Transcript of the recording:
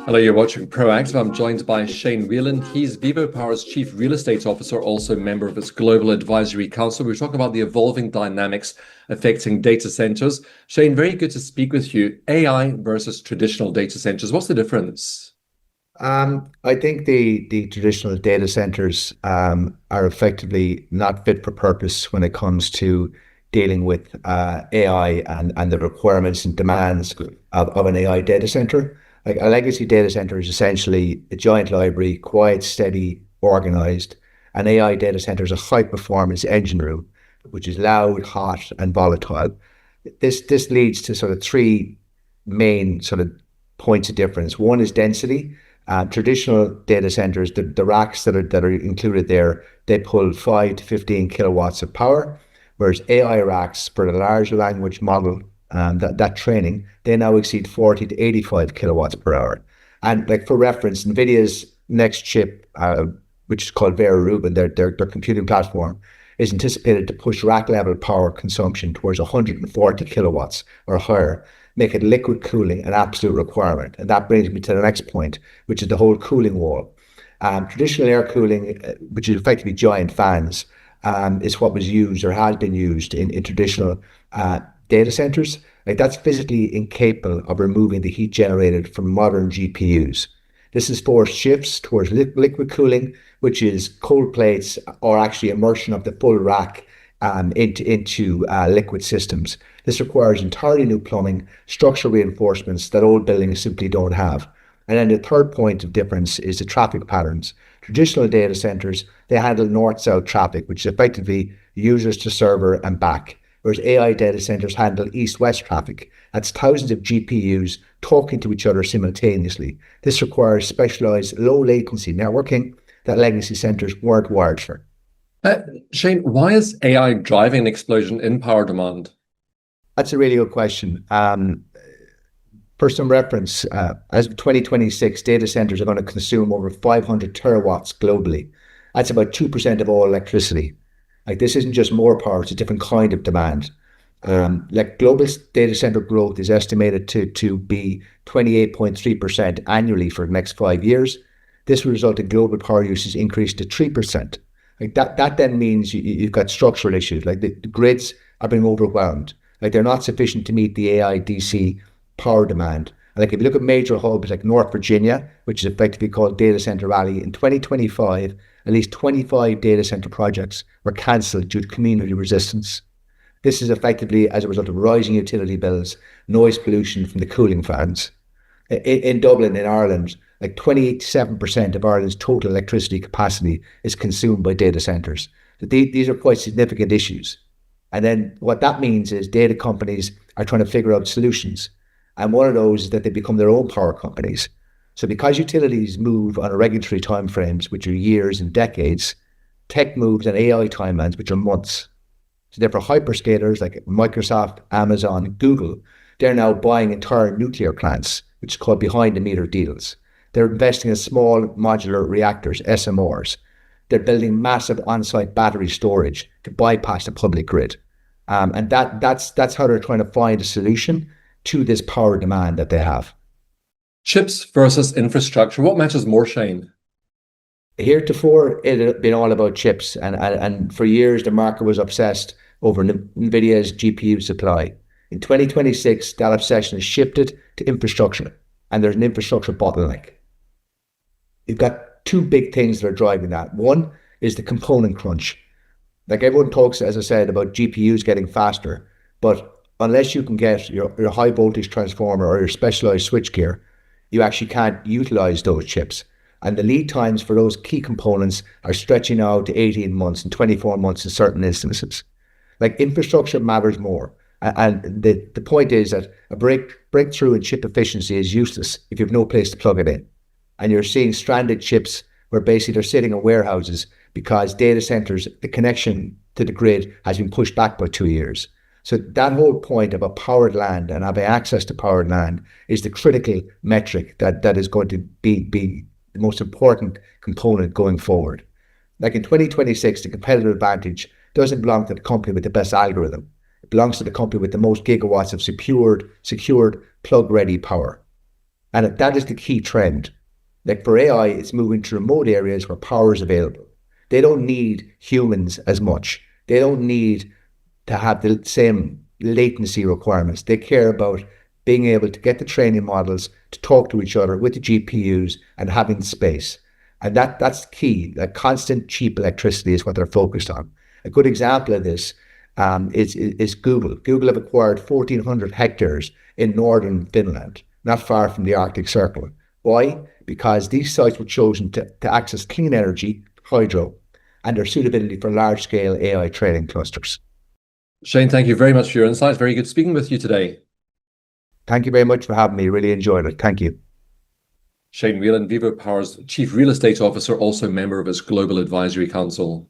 Hello, you're watching Proactive. I'm joined by Shane Whelan. He's VivoPower's Chief Real Estate Officer, also a member of its Global Advisory Council. We're talking about the evolving dynamics affecting data centers. Shane, very good to speak with you. AI versus traditional data centers. What's the difference? I think the traditional data centers are effectively not fit for purpose when it comes to dealing with AI and the requirements and demands of an AI data center. Like a legacy data center is essentially a giant library, quiet, steady, organized. An AI data center is a high performance engine room, which is loud, hot, and volatile. This leads to sort of three main sort of points of difference. One is density. Traditional data centers, the racks that are included there, they pull 5 to 15 kilowatts of power, whereas AI racks for the large language model, that training, they now exceed 40 to 85 kilowatts per hour. And like for reference, NVIDIA's next chip, which is called Vera Rubin, their computing platform, is anticipated to push rack level power consumption towards 140 kilowatts or higher, make it liquid cooling an absolute requirement. And that brings me to the next point, which is the whole cooling wall. Traditional air cooling, which is effectively giant fans, is what was used or has been used in traditional data centers. Like that's physically incapable of removing the heat generated from modern GPUs. This has forced shifts towards liquid cooling, which is cold plates or actually immersion of the full rack into liquid systems. This requires entirely new plumbing, structural reinforcements that old buildings simply don't have. And then the third point of difference is the traffic patterns. Traditional data centers, they handle north-south traffic, which is effectively users to server and back, whereas AI data centers handle east-west traffic. That's thousands of GPUs talking to each other simultaneously. This requires specialized low-latency networking that legacy centers weren't wired for. Shane, why is AI driving an explosion in power demand? That's a really good question. For some reference, as of 2026, data centers are going to consume over 500 terawatts globally. That's about 2% of all electricity. Like this isn't just more power, it's a different kind of demand. Like global data center growth is estimated to be 28.3% annually for the next 5 years. This will result in global power usage increase to 3%. Like that then means you've got structural issues, like the grids are being overwhelmed. Like they're not sufficient to meet the AI DC power demand. And like if you look at major hubs like North Virginia, which is effectively called Data Center Rally, in 2025, at least 25 data center projects were cancelled due to community resistance. This is effectively as a result of rising utility bills, noise pollution from the cooling fans. In Dublin, in Ireland, like 27% of Ireland's total electricity capacity is consumed by data centers. So these are quite significant issues. And then what that means is data companies are trying to figure out solutions. And one of those is that they become their own power companies. So because utilities move on regulatory timeframes, which are years and decades, tech moves on AI timelines, which are months. So therefore hyperscalers like Microsoft, Amazon, Google, they're now buying entire nuclear plants, which is called behind the meter deals. They're investing in small modular reactors, SMRs. They're building massive on-site battery storage to bypass the public grid. And that's how they're trying to find a solution to this power demand that they have. Chips versus infrastructure. What matters more, Shane? Heretofore, it had been all about chips. And for years, the market was obsessed over NVIDIA's GPU supply. In 2026, that obsession has shifted to infrastructure. And there's an infrastructure bottleneck. You've got two big things that are driving that. One is the component crunch. Like everyone talks, as I said, about GPUs getting faster, but unless you can get your high voltage transformer or your specialized switchgear, you actually can't utilize those chips. And the lead times for those key components are stretching out to 18 months and 24 months in certain instances. Like infrastructure matters more. And the point is that a breakthrough in chip efficiency is useless if you have no place to plug it in. And you're seeing stranded chips where basically they're sitting in warehouses because data centers, the connection to the grid has been pushed back by 2 years. So that whole point about powered land and having access to powered land is the critical metric that is going to be the most important component going forward. Like in 2026, the competitive advantage doesn't belong to the company with the best algorithm. It belongs to the company with the most gigawatts of secured plug-ready power. And that is the key trend. Like for AI, it's moving to remote areas where power is available. They don't need humans as much. They don't need to have the same latency requirements. They care about being able to get the training models to talk to each other with the GPUs and having space. And that's key. That constant cheap electricity is what they're focused on. A good example of this is Google. Google have acquired 1,400 hectares in northern Finland, not far from the Arctic Circle. Why? Because these sites were chosen to access clean energy, hydro, and their suitability for large-scale AI training clusters. Shane, thank you very much for your insights. Very good speaking with you today. Thank you very much for having me. Really enjoyed it. Thank you. Shane Whelan, VivoPower's Chief Real Estate Officer, also member of its Global Advisory Council.